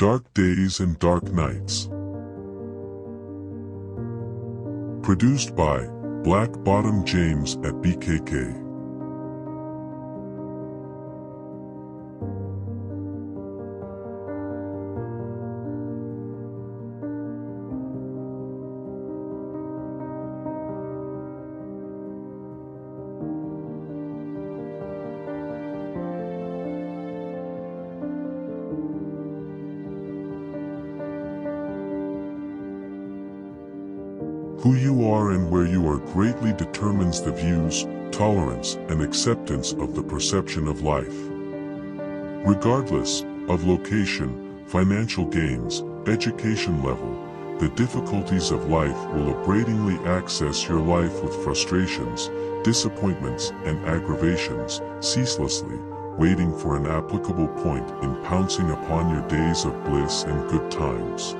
Dark Days and Dark Nights. Produced by Black Bottom James at BKK. Who you are and where you are greatly determines the views, tolerance, and acceptance of the perception of life. Regardless of location, financial gains, education level, the difficulties of life will upbraidingly access your life with frustrations, disappointments, and aggravations, ceaselessly, waiting for an applicable point in pouncing upon your days of bliss and good times.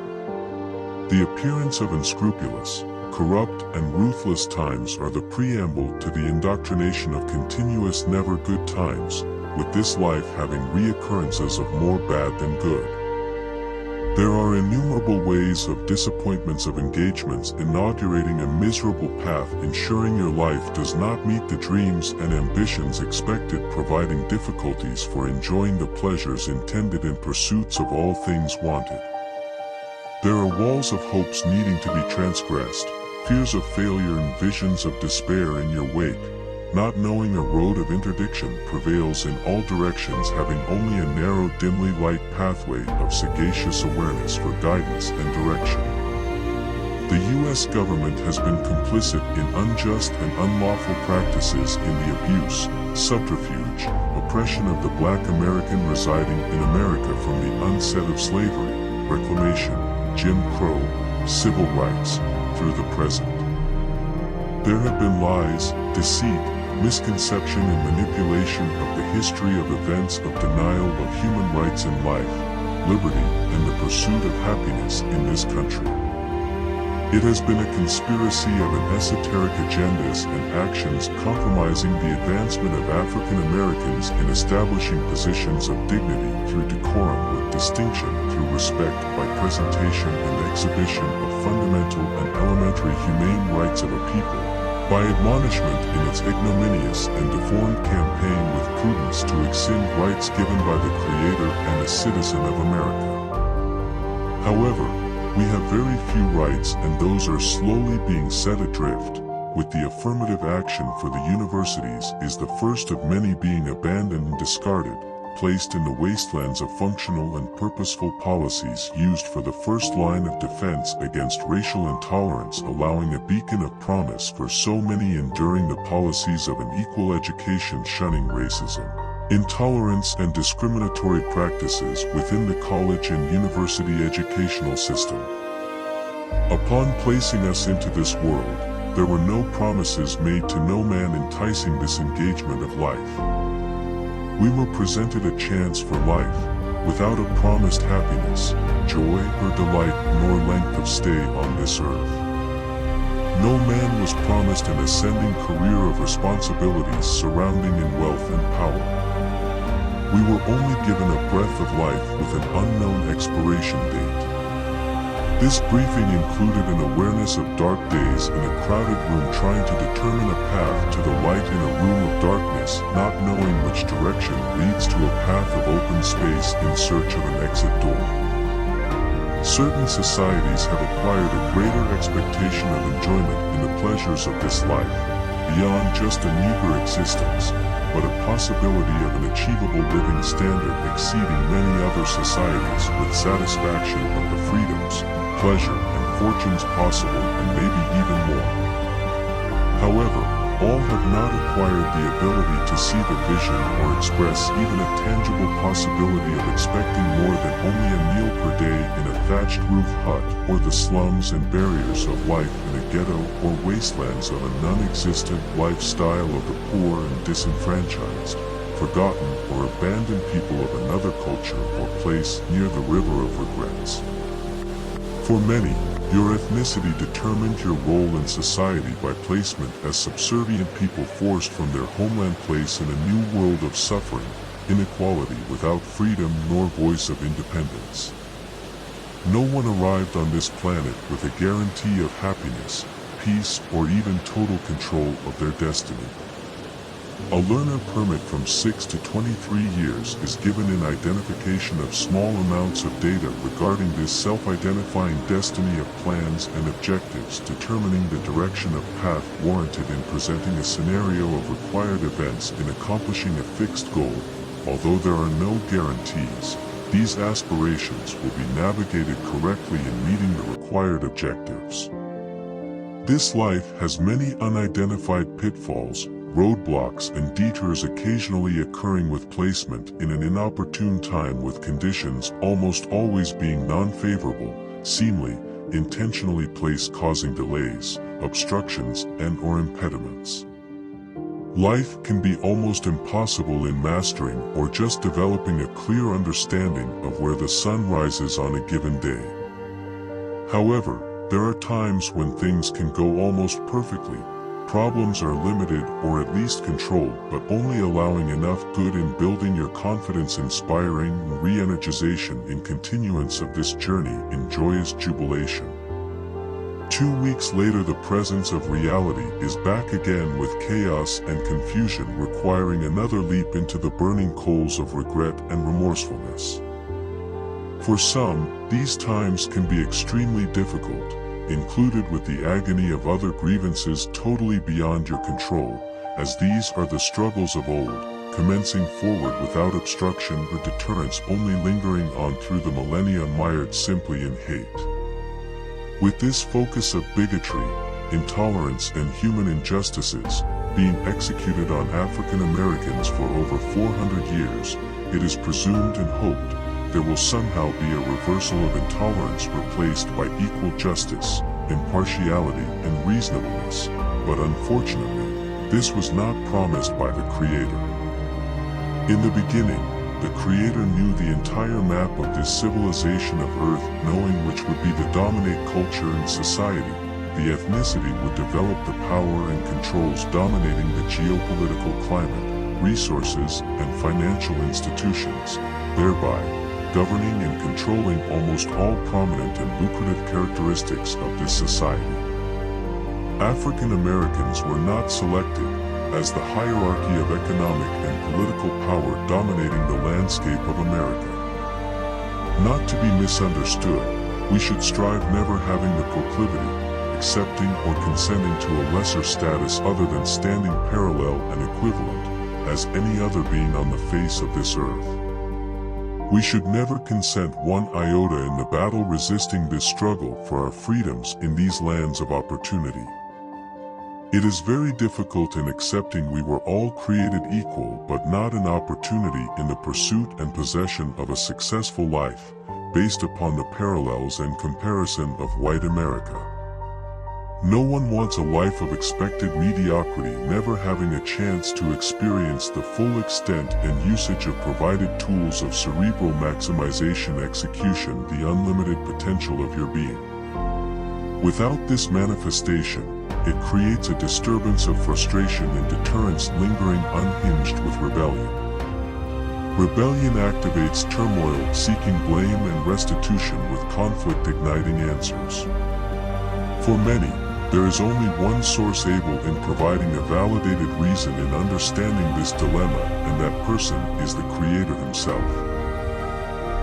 The appearance of unscrupulous, corrupt and ruthless times are the preamble to the indoctrination of continuous never good times, with this life having reoccurrences of more bad than good. There are innumerable ways of disappointments of engagements inaugurating a miserable path, ensuring your life does not meet the dreams and ambitions expected, providing difficulties for enjoying the pleasures intended in pursuits of all things wanted. There are walls of hopes needing to be transgressed, fears of failure and visions of despair in your wake, not knowing a road of interdiction prevails in all directions, having only a narrow dimly light pathway of sagacious awareness for guidance and direction. The U.S. government has been complicit in unjust and unlawful practices in the abuse, subterfuge, oppression of the Black American residing in America from the onset of slavery, reclamation, Jim Crow, civil rights, through the present. There have been lies, deceit, misconception and manipulation of the history of events of denial of human rights and life, liberty, and the pursuit of happiness in this country. It has been a conspiracy of an esoteric agendas and actions compromising the advancement of African Americans in establishing positions of dignity through decorum with distinction, through respect by presentation and exhibition of fundamental and elementary humane rights of a people, by admonishment in its ignominious and deformed campaign with prudence to extend rights given by the Creator and a citizen of America. However, we have very few rights, and those are slowly being set adrift, with the affirmative action for the universities is the first of many being abandoned and discarded, placed in the wastelands of functional and purposeful policies used for the first line of defense against racial intolerance, allowing a beacon of promise for so many enduring the policies of an equal education shunning racism, intolerance and discriminatory practices within the college and university educational system. Upon placing us into this world, there were no promises made to no man enticing this engagement of life. We were presented a chance for life, without a promised happiness, joy or delight nor length of stay on this earth. No man was promised an ascending career of responsibilities surrounding in wealth and power. We were only given a breath of life with an unknown expiration date. This briefing included an awareness of dark days in a crowded room, trying to determine a path to the light in a room of darkness, not knowing which direction leads to a path of open space in search of an exit door. Certain societies have acquired a greater expectation of enjoyment in the pleasures of this life, beyond just a meager existence, but a possibility of an achievable living standard exceeding many other societies, with satisfaction of the freedoms, pleasure, and fortunes possible, and maybe even more. However, all have not acquired the ability to see the vision or express even a tangible possibility of expecting more than only a meal per day in a thatched roof hut, or the slums and barriers of life in a ghetto or wastelands of a non-existent lifestyle of the poor and disenfranchised, forgotten or abandoned people of another culture or place near the river of regrets. For many, your ethnicity determined your role in society by placement as subservient people forced from their homeland place in a new world of suffering, inequality without freedom nor voice of independence. No one arrived on this planet with a guarantee of happiness, peace, or even total control of their destiny. A learner permit from 6 to 23 years is given in identification of small amounts of data regarding this self-identifying destiny of plans and objectives, determining the direction of path warranted in presenting a scenario of required events in accomplishing a fixed goal. Although there are no guarantees, these aspirations will be navigated correctly in meeting the required objectives. This life has many unidentified pitfalls, roadblocks and detours occasionally occurring with placement in an inopportune time, with conditions almost always being non-favorable, seemingly, intentionally placed, causing delays, obstructions, and/or impediments. Life can be almost impossible in mastering or just developing a clear understanding of where the sun rises on a given day. However, there are times when things can go almost perfectly. Problems are limited or at least controlled, but only allowing enough good in building your confidence, inspiring re-energization in continuance of this journey in joyous jubilation. 2 weeks later, the presence of reality is back again with chaos and confusion, requiring another leap into the burning coals of regret and remorsefulness. For some, these times can be extremely difficult, included with the agony of other grievances totally beyond your control, as these are the struggles of old, commencing forward without obstruction or deterrence, only lingering on through the millennia, mired simply in hate. With this focus of bigotry, intolerance and human injustices being executed on African Americans for over 400 years, it is presumed and hoped there will somehow be a reversal of intolerance, replaced by equal justice, impartiality, and reasonableness. But unfortunately, this was not promised by the Creator. In the beginning, the Creator knew the entire map of this civilization of Earth, knowing which would be the dominant culture and society. The ethnicity would develop the power and controls dominating the geopolitical climate, resources, and financial institutions, thereby governing and controlling almost all prominent and lucrative characteristics of this society. African Americans were not selected, as the hierarchy of economic and political power dominating the landscape of America. Not to be misunderstood, we should strive never having the proclivity, accepting or consenting to a lesser status other than standing parallel and equivalent as any other being on the face of this earth. We should never consent one iota in the battle resisting this struggle for our freedoms in these lands of opportunity. It is very difficult in accepting we were all created equal, but not an opportunity in the pursuit and possession of a successful life, based upon the parallels and comparison of white America. No one wants a life of expected mediocrity, never having a chance to experience the full extent and usage of provided tools of cerebral maximization, execution, the unlimited potential of your being. Without this manifestation, it creates a disturbance of frustration and deterrence, lingering unhinged with rebellion. Rebellion activates turmoil, seeking blame and restitution, with conflict igniting answers. For many, there is only one source able in providing a validated reason in understanding this dilemma, and that person is the Creator Himself.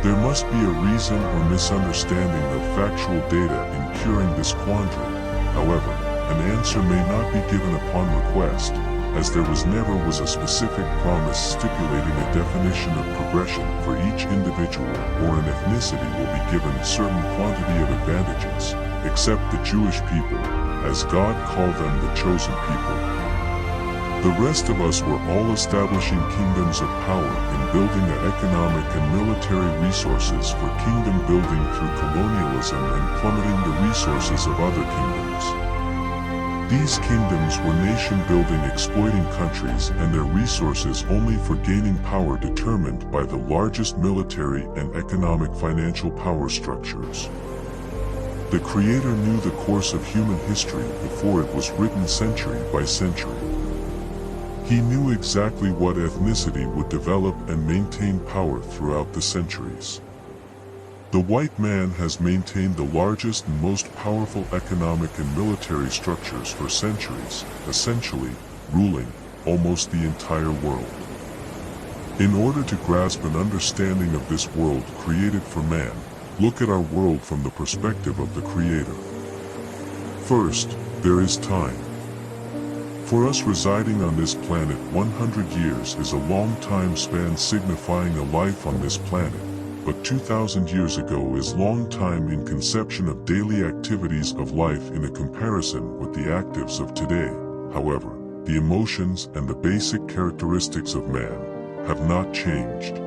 There must be a reason or misunderstanding of factual data in curing this quandary. However, an answer may not be given upon request, as there never was a specific promise stipulating a definition of progression for each individual, or an ethnicity will be given a certain quantity of advantages, except the Jewish people, as God called them the chosen people. The rest of us were all establishing kingdoms of power and building economic and military resources for kingdom building through colonialism and plummeting the resources of other kingdoms. These kingdoms were nation-building, exploiting countries and their resources only for gaining power, determined by the largest military and economic financial power structures. The Creator knew the course of human history before it was written, century by century. He knew exactly what ethnicity would develop and maintain power throughout the centuries. The white man has maintained the largest and most powerful economic and military structures for centuries, essentially ruling almost the entire world. In order to grasp an understanding of this world created for man, look at our world from the perspective of the Creator. First, there is time. For us residing on this planet, 100 years is a long time span signifying a life on this planet, but 2,000 years ago is long time in conception of daily activities of life in a comparison with the actives of today. However, the emotions and the basic characteristics of man have not changed.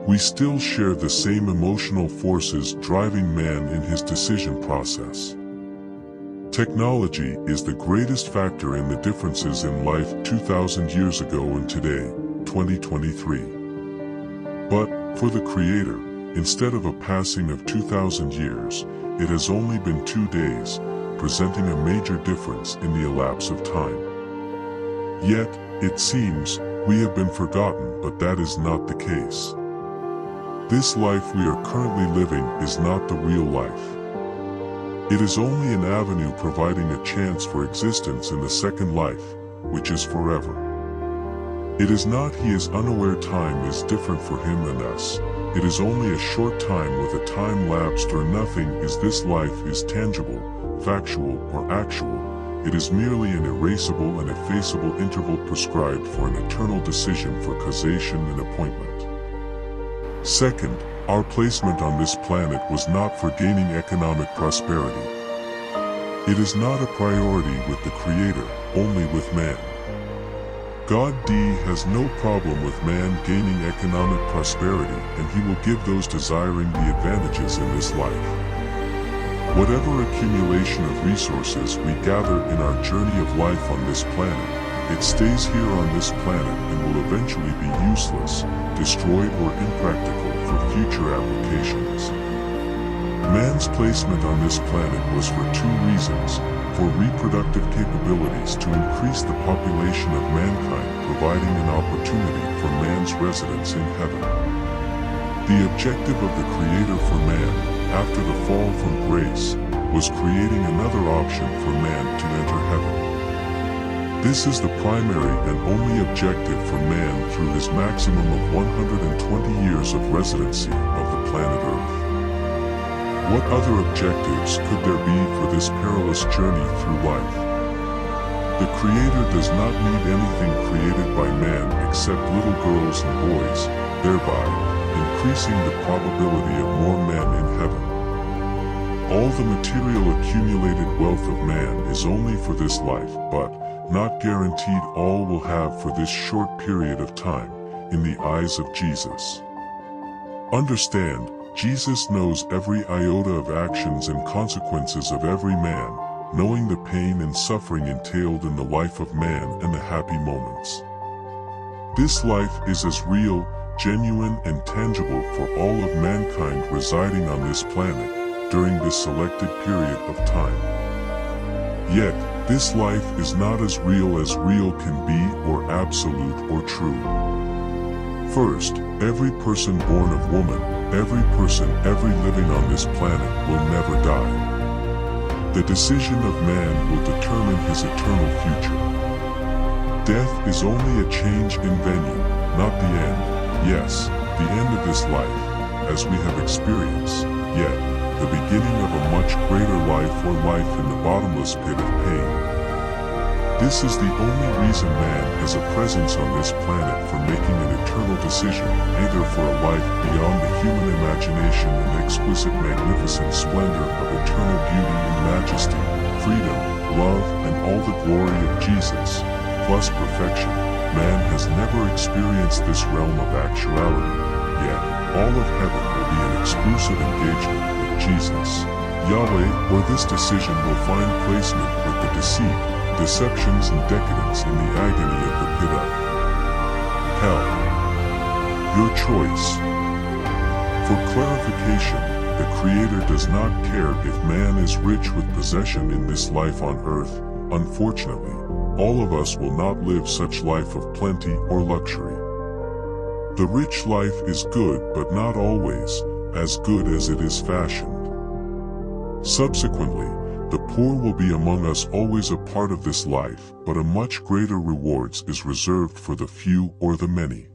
We still share the same emotional forces driving man in his decision process. Technology is the greatest factor in the differences in life 2,000 years ago and today, 2023. But, for the Creator, instead of a passing of 2,000 years, it has only been 2 days, presenting a major difference in the elapse of time. Yet, it seems, we have been forgotten, but that is not the case. This life we are currently living is not the real life. It is only an avenue providing a chance for existence in the second life, which is forever. It is not he is unaware time is different for him and us. It is only a short time with a time lapsed or nothing is this life is tangible, factual or actual. It is merely an erasable and effaceable interval prescribed for an eternal decision for causation and appointment. Second, our placement on this planet was not for gaining economic prosperity. It is not a priority with the Creator, only with man. God has no problem with man gaining economic prosperity, and he will give those desiring the advantages in this life. Whatever accumulation of resources we gather in our journey of life on this planet, it stays here on this planet and will eventually be useless, destroyed or impractical for future applications. Man's placement on this planet was for 2 reasons: for reproductive capabilities to increase the population of mankind, providing an opportunity for man's residence in heaven. The objective of the Creator for man, after the fall from grace, was creating another option for man to enter heaven. This is the primary and only objective for man through his maximum of 120 years of residency of the planet Earth. What other objectives could there be for this perilous journey through life? The Creator does not need anything created by man except little girls and boys, thereby increasing the probability of more men in heaven. All the material accumulated wealth of man is only for this life, but not guaranteed all will have for this short period of time, in the eyes of Jesus. Understand, Jesus knows every iota of actions and consequences of every man, knowing the pain and suffering entailed in the life of man and the happy moments. This life is as real, genuine and tangible for all of mankind residing on this planet, during this selected period of time. Yet, this life is not as real can be or absolute or true. First, every person born of woman, every person every living on this planet will never die. The decision of man will determine his eternal future. Death is only a change in venue, not the end. Yes, the end of this life, as we have experienced, yet, the beginning of a much greater life or life in the bottomless pit of pain. This is the only reason man has a presence on this planet for making an eternal decision, either for a life beyond the human imagination and exquisite magnificent splendor of eternal beauty and majesty, freedom, love, and all the glory of Jesus, plus perfection. Man has never experienced this realm of actuality, yet all of heaven will be an exclusive engagement with Jesus, Yahweh, or this decision will find placement with the deceit, deceptions and decadence in the agony of the pit of hell. Your choice. For clarification, the Creator does not care if man is rich with possession in this life on earth. Unfortunately, all of us will not live such life of plenty or luxury. The rich life is good but not always, as good as it is fashioned. Subsequently, the poor will be among us always a part of this life, but a much greater rewards is reserved for the few or the many.